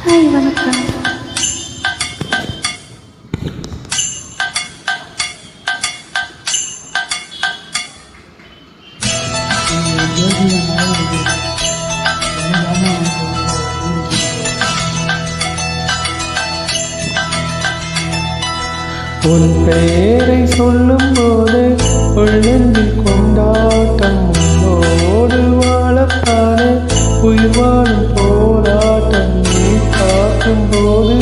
Hi வணக்கம். உன் பெயரை சொல்லும் போது உள்ளத்தில் கொண்டாட்டம் உன்னோடு வாழத்தானே உயிர் வாழும் போராட்டம் நீ பார்க்கும் போது